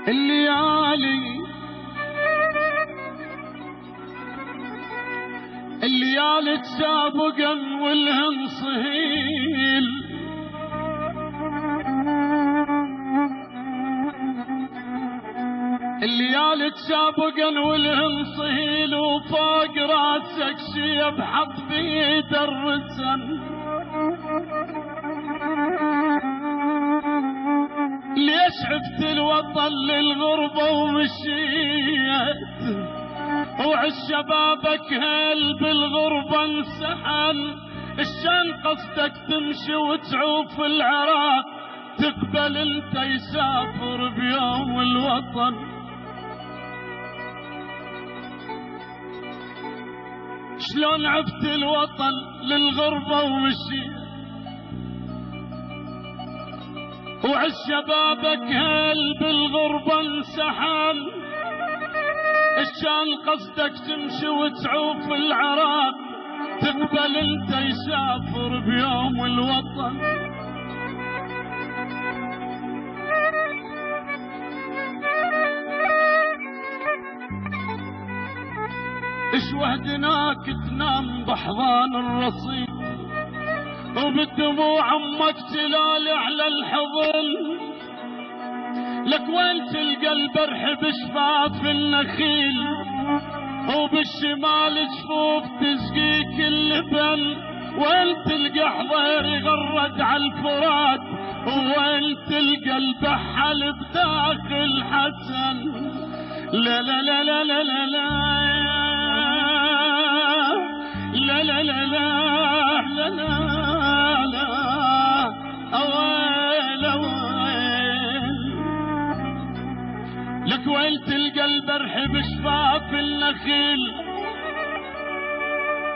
الليالي تسابقا والهم صهيل، الليالي تسابقا والهم صهيل، وفوق راسك شيب حط بيد الرسن. ليش عفت الوطن للغربة ومشيت، وعش شبابك هل بالغربة انسحن؟ الشان قصدك تمشي وتعوف العراق، تقبل انت يسافر بيوم الوطن. شلون عفت الوطن للغربة ومشيت، وعش شبابك هل بالغربة انسحن؟ الشان قصدك تمشي وتعوف العراق، تقبل انت يسافر بيوم الوطن. اش وحدناك تنام بحضان الرصيف، وبالدموع امك تلالي على الحضن. لك وين تلقى البرح بشفاف النخيل، وبالشمال جفوف تسقيك اللبن. وين تلقى حضير يغرد على الفرات، وين تلقى البحل بداخل حسن. لا لا لا لا لا لا لا لا لا لا لا لا لا أويل أويل. لك وين تلقى البرح بشفاف النخيل،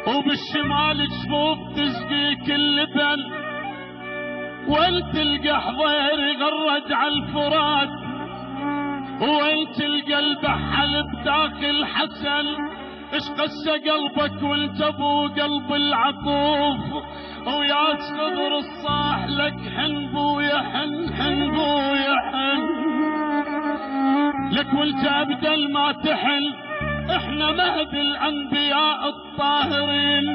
وبالشمال جفوف تسقيك اللبن. وين تلقى حضير يغرد على الفرات، وين تلقى البحل بداخل حسن. اش قسى قلبك وانت ابو قلب العطوف، ويا صدر الصاح لك حن بويا حن حن بويا حن. لك وانت ابدل ما تحن، احنا مهد الانبياء الطاهرين.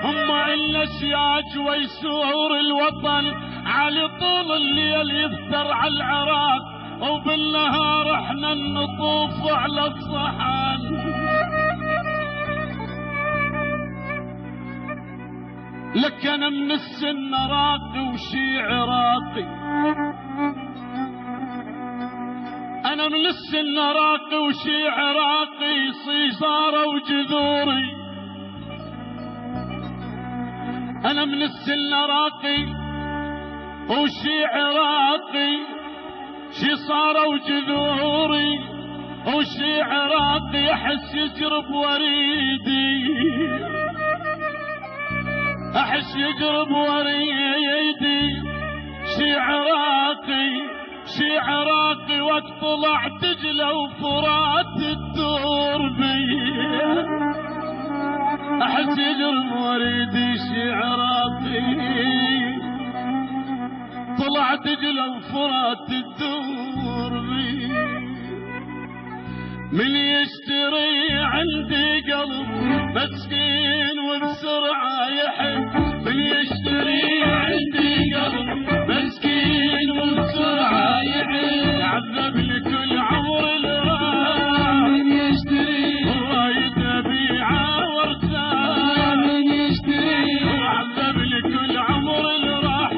هم إلا سياج ويسور الوطن، على طول الليل يفتر على العراق، وبالنهار احنا نطوف على الصحن. لك انا من السن راقي وشي عراقي، انا من السن راقي وشي عراقي، صيصارة وجذوري. انا من السن راقي وشي عراقي، شي صار وجذوري. وشي عراقي احس يجرب وريدي، احس يجرب وريدي. شي عراقي شي عراقي، واطلع دجلة وفرات الدور بي. احس يجرب وريدي شي عراقي، طلع دجلة وفرات الدور بي. من يشتري عندي قلب مسكين وبسرعة يحب، من يشتري عندي قلب مسكين وبسرعة يحب. عذب لكل عمر الراح، من يشتري ورايد ابيعه وارتاح. من يشتري وعذب لكل عمر الراح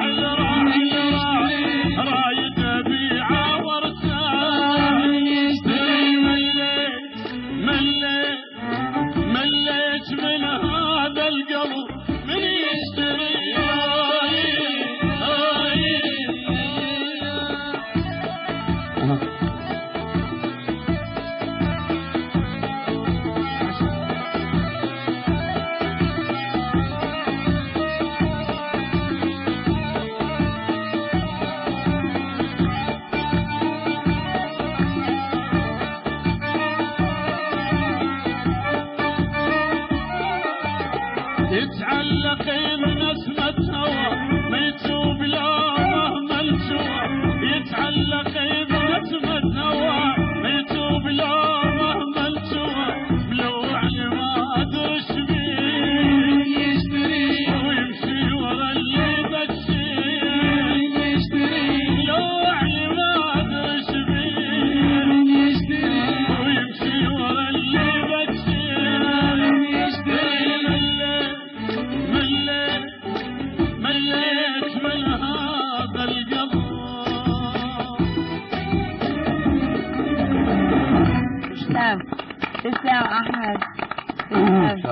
رايد ابيعه وارتاح. من يشتري مليت من هذا القلب، من يشتري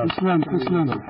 تسلم.